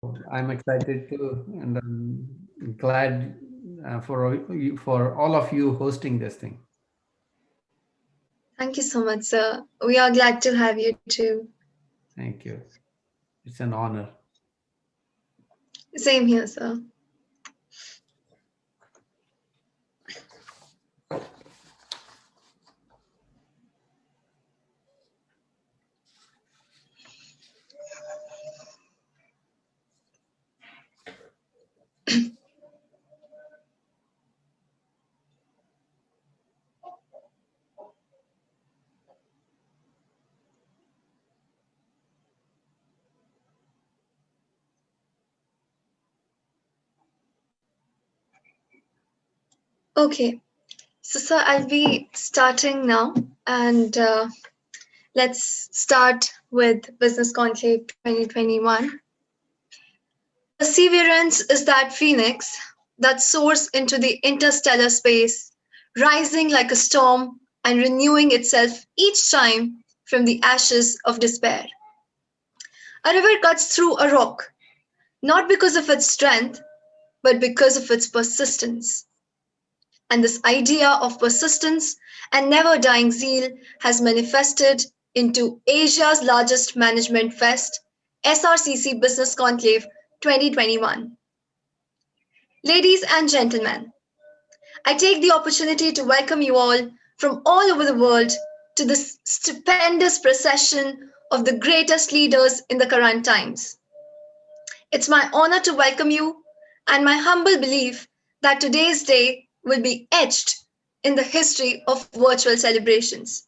I'm excited too, and I'm glad for all of you hosting this thing. Thank you so much, sir. We are glad to have you too. Thank you. It's an honor. Same here, sir. Okay, so sir, I'll be starting now, and let's start with Business Conclave 2021. Perseverance is that phoenix that soars into the interstellar space, rising like a storm and renewing itself each time from the ashes of despair. A river cuts through a rock, not because of its strength, but because of its persistence. And this idea of persistence and never dying zeal has manifested into Asia's largest management fest, SRCC Business Conclave 2021. Ladies and gentlemen, I take the opportunity to welcome you all from all over the world to this stupendous procession of the greatest leaders in the current times. It's my honor to welcome you, and my humble belief that today's day will be etched in the history of virtual celebrations.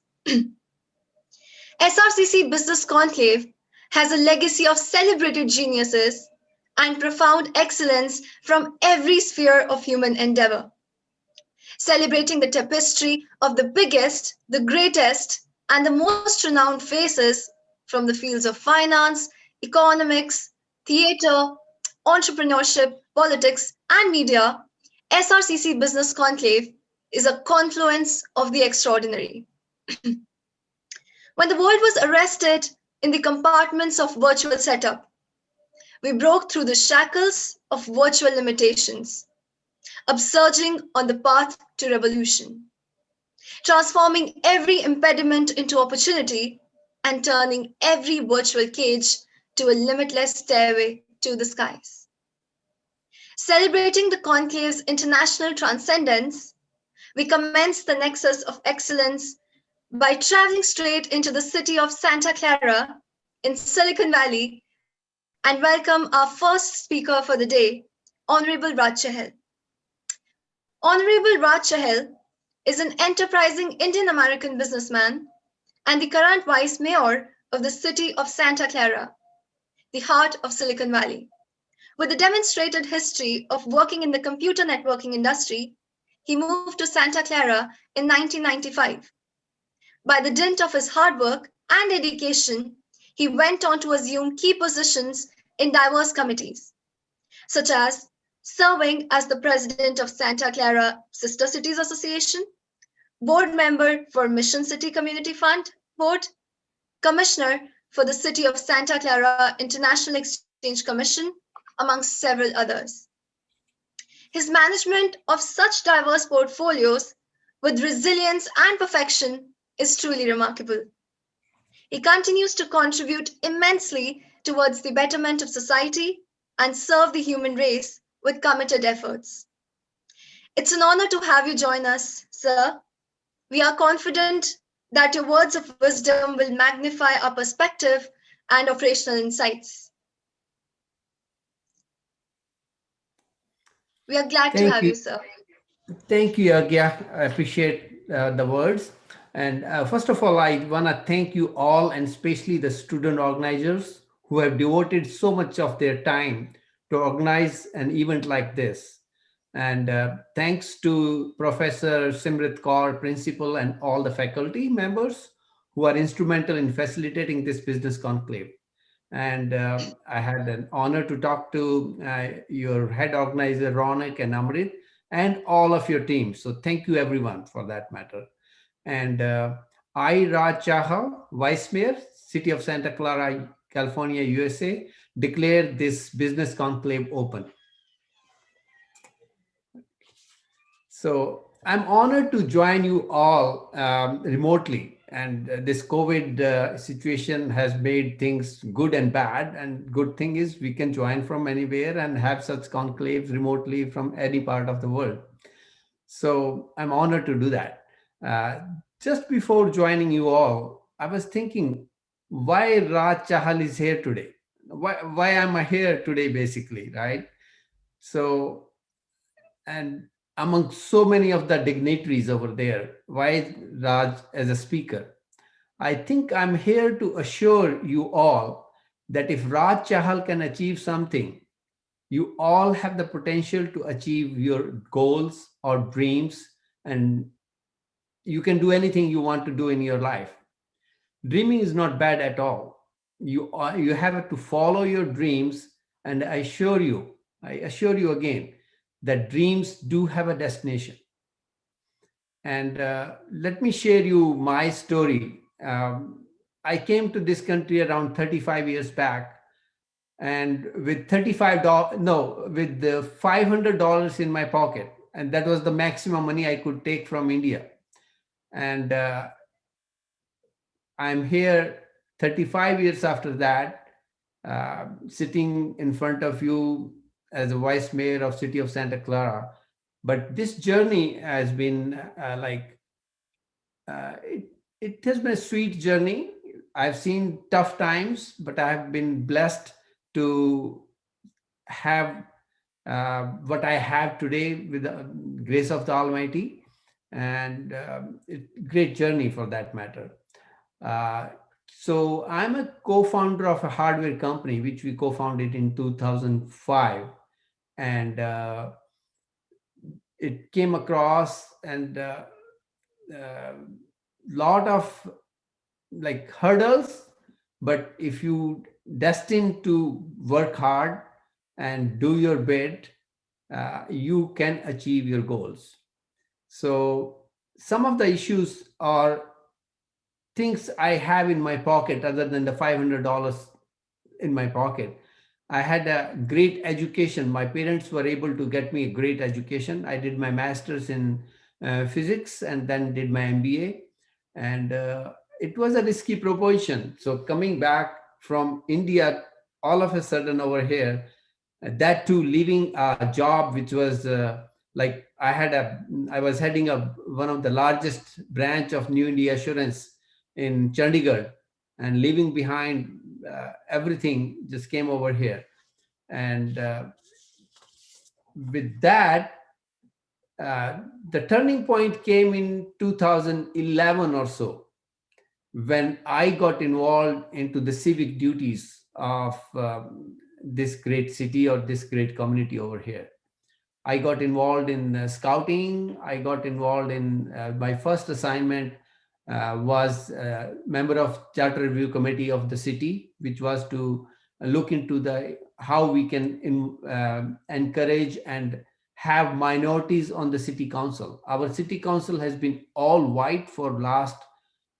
SRCC Business Conclave has a legacy of celebrated geniuses and profound excellence from every sphere of human endeavor, celebrating the tapestry of the biggest, the greatest, and the most renowned faces from the fields of finance, economics, theater, entrepreneurship, politics, and media. SRCC Business Conclave is a confluence of the extraordinary. When the world was arrested in the compartments of virtual setup, we broke through the shackles of virtual limitations, upsurging on the path to revolution, transforming every impediment into opportunity and turning every virtual cage to a limitless stairway to the skies. Celebrating the conclave's international transcendence, we commence the nexus of excellence by traveling straight into the city of Santa Clara in Silicon Valley and welcome our first speaker for the day, Honorable Raj Chahal. Honorable Raj Chahal is an enterprising Indian American businessman and the current vice mayor of the city of Santa Clara, the heart of Silicon Valley. With a demonstrated history of working in the computer networking industry, he moved to Santa Clara in 1995. By the dint of his hard work and dedication, he went on to assume key positions in diverse committees, such as serving as the president of Santa Clara Sister Cities Association, board member for Mission City Community Fund Board, commissioner for the City of Santa Clara International Exchange Commission, amongst several others. His management of such diverse portfolios with resilience and perfection is truly remarkable. He continues to contribute immensely towards the betterment of society and serve the human race with committed efforts. It's an honor to have you join us, sir. We are confident that your words of wisdom will magnify our perspective and operational insights. We are glad to Thank have you. you, sir. Thank you, Agya. I appreciate the words. And first of all, I want to thank you all, and especially the student organizers who have devoted so much of their time to organize an event like this. And thanks to Professor Simrit Kaur, principal, and all the faculty members who are instrumental in facilitating this business conclave. And I had an honor to talk to your head organizer, Ronak and Amrit, and all of your team. So thank you, everyone, for that matter. And I, Raj Chahal, Vice Mayor, City of Santa Clara, California, USA, declare this business conclave open. So I'm honored to join you all remotely. And this COVID situation has made things good and bad. And good thing is we can join from anywhere and have such conclaves remotely from any part of the world. So I'm honored to do that. Uh, just before joining you all, I was thinking why Raj Chahal is here today. Why am I here today, basically, right? So, and among so many of the dignitaries over there, why Raj as a speaker? I think I'm here to assure you all that if Raj Chahal can achieve something, you all have the potential to achieve your goals or dreams, and you can do anything you want to do in your life. Dreaming is not bad at all. You have to follow your dreams, and I assure you again that dreams do have a destination. And let me share you my story. I came to this country around 35 years back, and with $35, no, with the $500 in my pocket, and that was the maximum money I could take from India. And I'm here 35 years after that, sitting in front of you as a vice mayor of city of Santa Clara. But this journey has been it, it has been a sweet journey. I've seen tough times, but I have been blessed to have what I have today with the grace of the Almighty, and great journey for that matter. Uh, so I'm a co-founder of a hardware company, which we co-founded in 2005, and it came across and lot of like hurdles, but if you destined to work hard and do your bit, you can achieve your goals. So some of the issues are things I have in my pocket other than the $500 in my pocket. I had a great education. My parents were able to get me a great education. I did my master's in physics and then did my MBA. And it was a risky proposition. So coming back from India, all of a sudden over here, that too, leaving a job which was like I was heading up one of the largest branch of New India Assurance in Chandigarh, and leaving behind everything, just came over here. And with that, uh, the turning point came in 2011 or so, when I got involved into the civic duties of this great city or this great community over here. I got involved in scouting. I got involved in my first assignment was member of charter review committee of the city, which was to look into the how we can encourage and have minorities on the city council. Our city council has been all white for last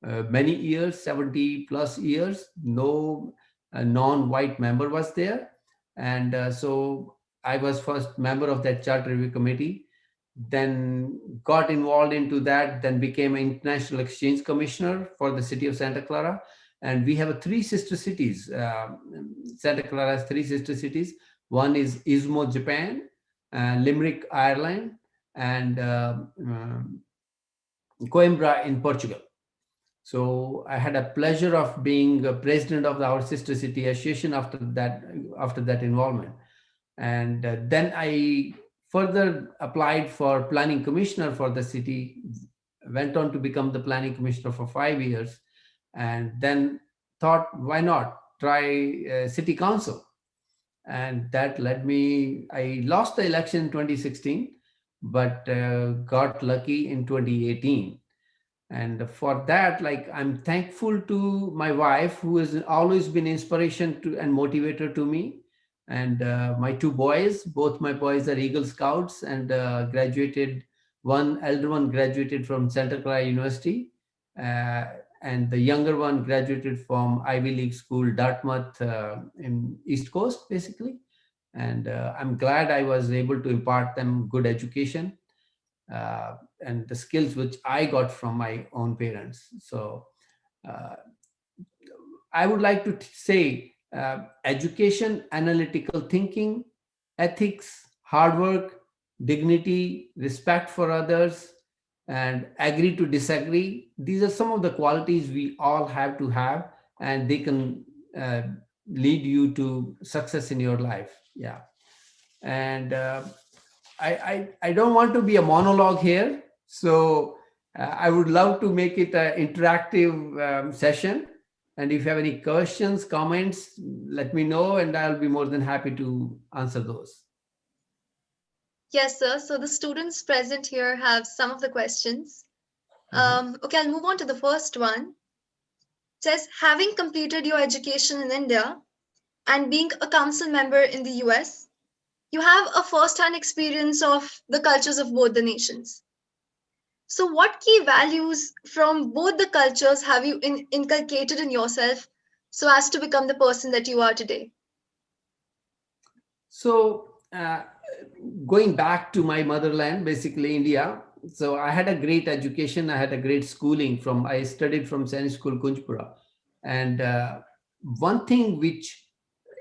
many years, 70 plus years. No non-white member was there, and so I was first member of that charter review committee, then got involved into that, then became an international exchange commissioner for the city of Santa Clara. And we have three sister cities. Santa Clara has three sister cities. One is Izumo, Japan, Limerick, Ireland, and Coimbra in Portugal. So I had a pleasure of being a president of our sister city association after that involvement. And then I further applied for planning commissioner for the city, went on to become the planning commissioner for 5 years, and then thought, why not try city council? And that led me, I lost the election in 2016, but got lucky in 2018. And for that, like, I'm thankful to my wife, who has always been inspiration to and motivator to me, and my two boys. Both my boys are Eagle Scouts and graduated. One elder one graduated from Santa Clara University, uh, and the younger one graduated from Ivy League school, Dartmouth, in East Coast, basically. And I'm glad I was able to impart them good education uh, and the skills which I got from my own parents. So uh, I would like to say education, analytical thinking, ethics, hard work, dignity, respect for others, and agree to disagree. These are some of the qualities we all have to have, and they can uh, lead you to success in your life. Yeah. And I don't want to be a monologue here. So I would love to make it an interactive session. And if you have any questions, comments, let me know, and I'll be more than happy to answer those. Yes, sir. So the students present here have some of the questions. Mhm. Okay, I'll move on to the first one. It says, having completed your education in India and being a council member in the US, you have a first-hand experience of the cultures of both the nations. So, what key values from both the cultures have you inculcated in yourself so as to become the person that you are today? So, going back to my motherland, basically India. So, I had a great education. I had a great schooling from. I studied from Sainik School, Kunjpura, and one thing which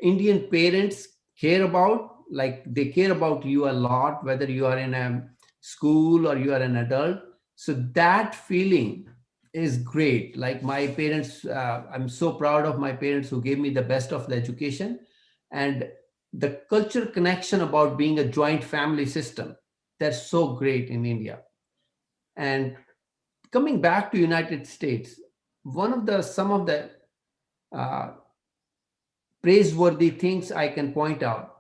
Indian parents care about, like they care about you a lot, whether you are in a school or you are an adult. So that feeling is great. Like my parents, I'm so proud of my parents who gave me the best of the education, and the culture connection about being a joint family system. That's so great in India. And coming back to United States, one of the some of the uh, praiseworthy things I can point out,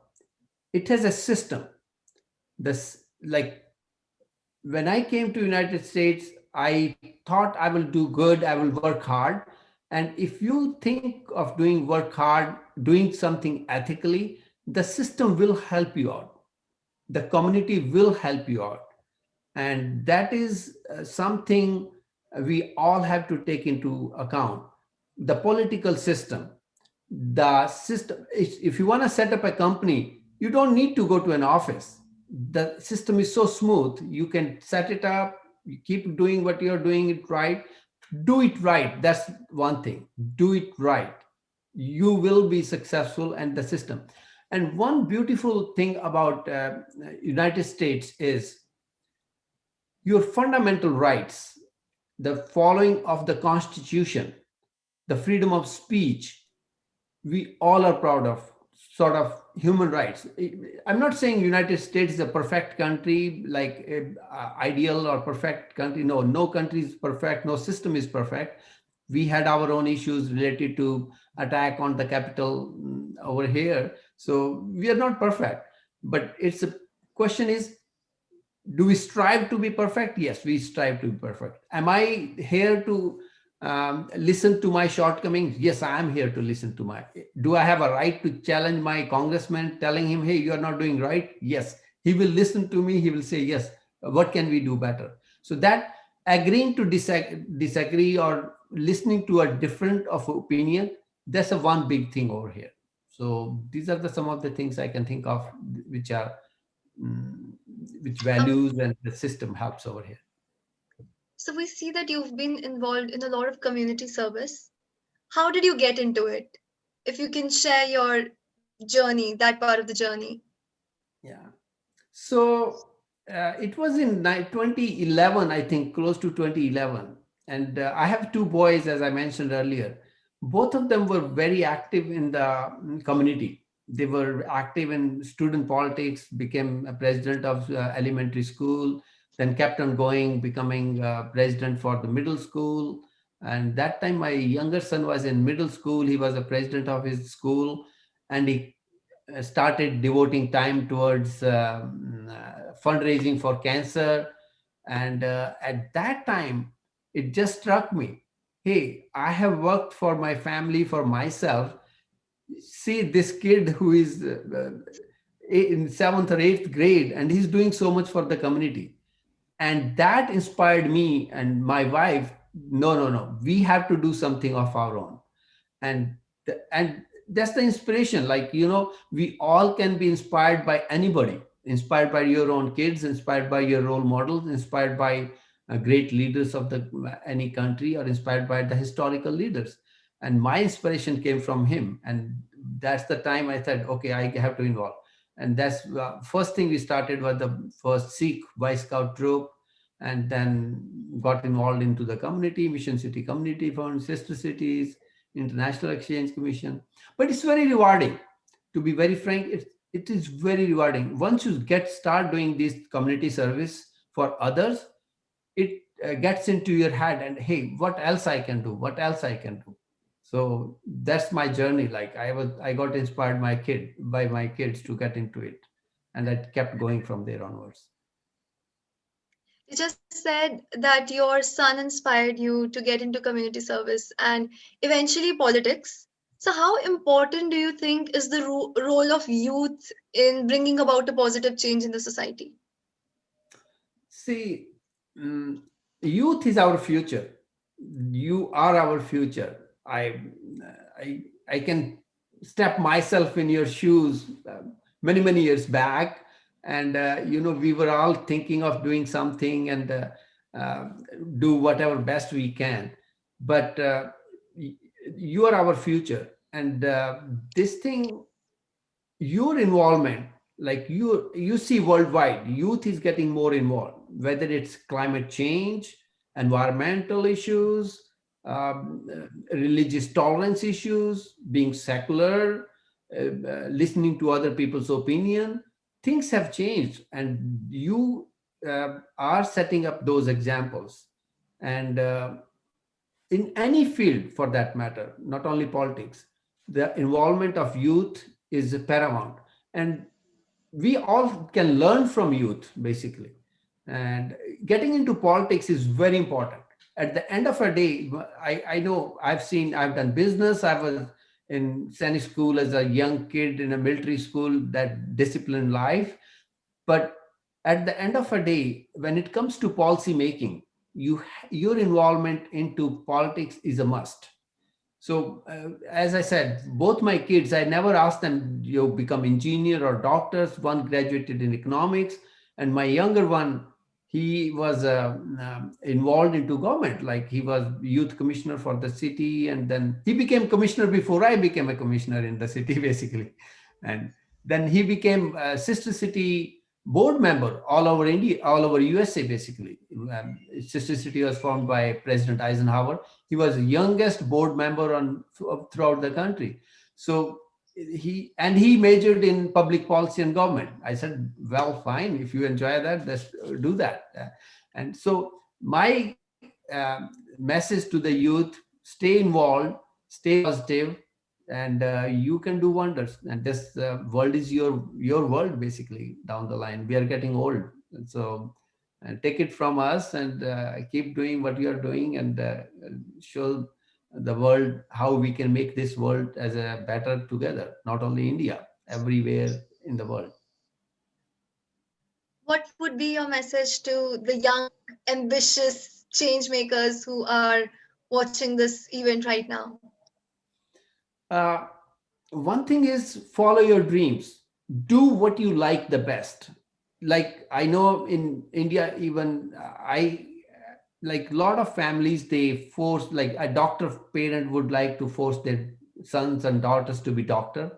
it has a system. This, like, when I came to United States, I thought I will do good, I will work hard. And if you think of doing work hard, doing something ethically, the system will help you out. The community will help you out. And that is something we all have to take into account. The political system, the system, if you want to set up a company, you don't need to go to an office. The system is so smooth, you can set it up, you keep doing what you're doing it right. Do it right, that's one thing. Do it right, you will be successful. And the system, and one beautiful thing about United States is your fundamental rights, the following of the Constitution, the freedom of speech, we all are proud of. Sort of human rights. I'm not saying United States is a perfect country, like ideal or perfect country. No, no country is perfect, no system is perfect. We had our own issues related to attack on the capital over here, so we are not perfect. But it's a question is, do we strive to be perfect? Yes, we strive to be perfect. Am I here to listen to my shortcomings? Yes, I am here to listen to my. Do I have a right to challenge my congressman, telling him, hey, you are not doing right? Yes, he will listen to me. He will say, yes, what can we do better? So that agreeing to disagree or listening to a different of opinion, that's a one big thing over here. So these are some of the things I can think of, which are mm, which Um, values and the system helps over here. so we see that you've been involved in a lot of community service. How did you get into it? If you can share your journey, that part of the journey. Yeah. So it was in 2011, I think, close to 2011. And I have two boys, as I mentioned earlier. Both of them were very active in the community. They were active in student politics, became a president of elementary school, then kept on going, becoming president for the middle school. And that time, my younger son was in middle school. He was a president of his school, and he started devoting time towards fundraising for cancer. And at that time, it just struck me, hey, I have worked for my family, for myself. See this kid who is in seventh or eighth grade, and he's doing so much for the community. And that inspired me and my wife no, we have to do something of our own. And and that's the inspiration. Like, we all can be inspired by anybody, inspired by your own kids, inspired by your role models, inspired by great leaders of the any country, or inspired by the historical leaders. And my inspiration came from him, and that's the time I said, okay, I have to involve. And that's first thing we started was the first Sikh Boy Scout troop, and then got involved into the community, Mission City Community Fund, sister cities, International Exchange Commission. But it's very rewarding. To be very frank, it is very rewarding. Once you start doing this community service for others, it gets into your head, and hey, what else I can do? What else I can do? So that's my journey. Like, I got inspired by my kids to get into it, and I kept going from there onwards. You just said that your son inspired you to get into community service and eventually politics. So, how important do you think is the role of youth in bringing about a positive change in the society? See, mm, youth is our future. You are our future. I can step myself in your shoes many many years back, and we were all thinking of doing something, and uh, do whatever best we can. But y- you are our future, and this thing, your involvement, like you see worldwide, youth is getting more involved, whether it's climate change, environmental issues, religious tolerance issues, being secular, listening to other people's opinion. Things have changed, and you are setting up those examples. And in any field for that matter, not only politics, the involvement of youth is paramount. And we all can learn from youth, basically. And getting into politics is very important. At the end of a day, I know, I've done business. I was in Senate school as a young kid, in a military school, that disciplined life. But at the end of a day, when it comes to policy making, your involvement into politics is a must. So, as I said, both my kids, I never asked them, you become engineer or doctors. One graduated in economics, and my younger one, he was involved into government. Like, he was youth commissioner for the city, and then he became commissioner before I became a commissioner in the city, basically. And then he became a sister city board member all over India, all over USA, basically. Sister city was formed by President Eisenhower. He was the youngest board member throughout the country. So he majored in public policy and government. I said, well, fine, if you enjoy that, let's do that. And so my message to the youth: stay involved, stay positive, and you can do wonders. And this world is your world, basically. Down the line, we are getting old, and so take it from us, and keep doing what you are doing, and show the world how we can make this world as a better together. Not only India, everywhere in the world. What would be your message to the young, ambitious change makers who are watching this event right now? uh, One thing is, follow your dreams. Do what you like the best. Like, I know in India, even I like, a lot of families, they force, like, a doctor parent would like to force their sons and daughters to be doctor.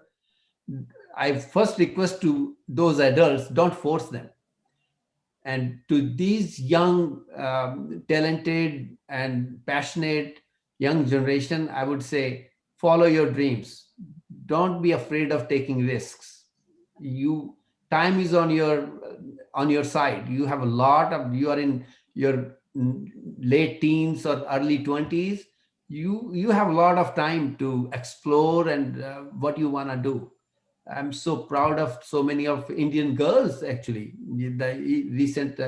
I first request to those adults, don't force them. And to these young, talented and passionate young generation, I would say, follow your dreams. Don't be afraid of taking risks. You Time is on your side. You have a lot of You are in your late teens or early 20s. You have a lot of time to explore, and what you want to do. I'm so proud of so many of Indian girls, actually. The recent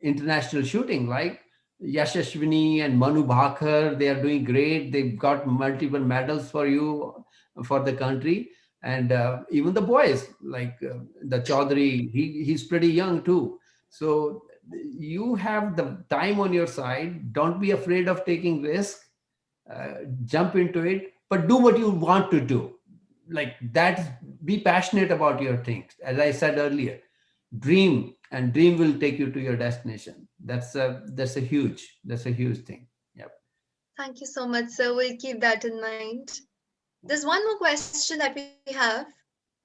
international shooting, like Yashashwini and Manu Bhaker, they are doing great. They've got multiple medals for you, for the country. And even the boys, like the Chaudhary, he's pretty young too. So you have the time on your side. Don't be afraid of taking risk. Jump into it, but do what you want to do. Like that, be passionate about your things. As I said earlier, dream, and dream will take you to your destination. That's a huge thing. Yep. Thank you so much, sir. We'll keep that in mind. There's one more question that we have.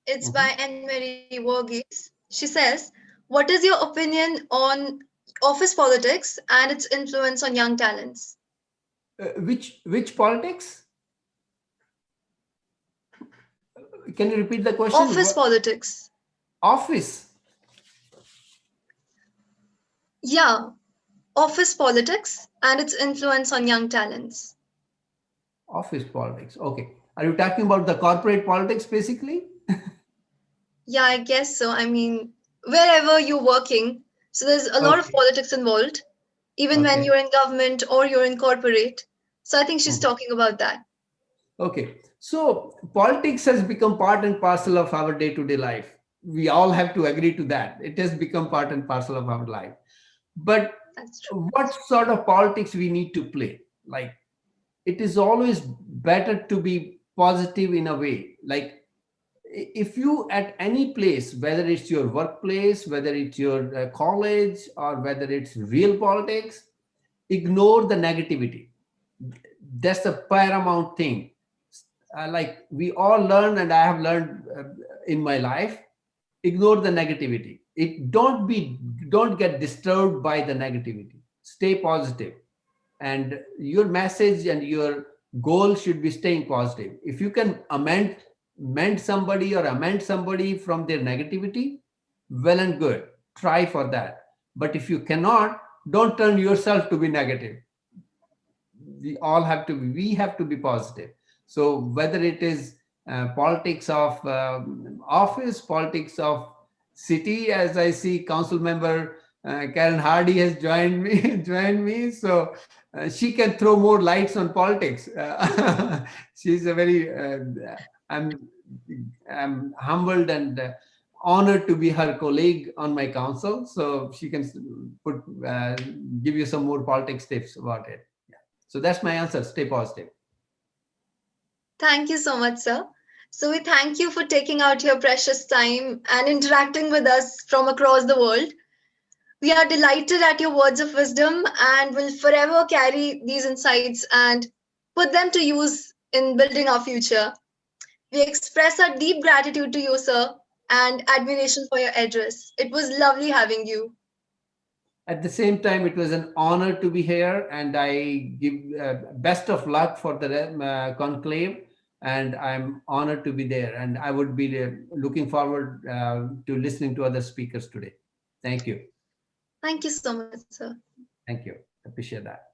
It's by Mhm. Anne-Marie Voorgees. She says, what is your opinion on office politics and its influence on young talents? Which politics? Can you repeat the question? Office politics. Office. Yeah, office politics and its influence on young talents. Office politics. Okay. Are you talking about the corporate politics basically? Yeah, I guess so. I mean, wherever you're working, so there's a lot of Okay. politics involved, even when Okay. you're in government or you're in corporate. So I think she's Mhm. talking about that. Okay. So politics has become part and parcel of our day-to-day life. We all have to agree to that. It has become part and parcel of our life. But That's true. what sort of politics we need to play? Like, it is always better to be positive in a way. Like, if you at any place, whether it's your workplace, whether it's your college, or whether it's real politics, ignore the negativity. That's the paramount thing. Like we all learn, and I have learned in my life, ignore the negativity. Don't get disturbed by the negativity. Stay positive, and your message and your goal should be staying positive. If you can mend somebody or amend somebody from their negativity, well and good, try for that. But if you cannot, don't turn yourself to be negative. We have to be positive. So whether it is politics of office, politics of city, as I see council member Karen Hardy has joined me joined me, so she can throw more lights on politics. She's a very i'm I'm humbled and honored to be her colleague on my council, so she can put give you some more politics tips about it. So that's my answer. Stay positive. Thank you so much, sir. So we thank you for taking out your precious time and interacting with us from across the world. We are delighted at your words of wisdom and will forever carry these insights and put them to use in building our future. We express our deep gratitude to you, sir, and admiration for your address. It was lovely having you. At the same time, it was an honor to be here, and I give best of luck for the conclave. And I'm honored to be there, and I would be looking forward to listening to other speakers today. Thank you. Thank you so much, sir. Thank you. Appreciate that.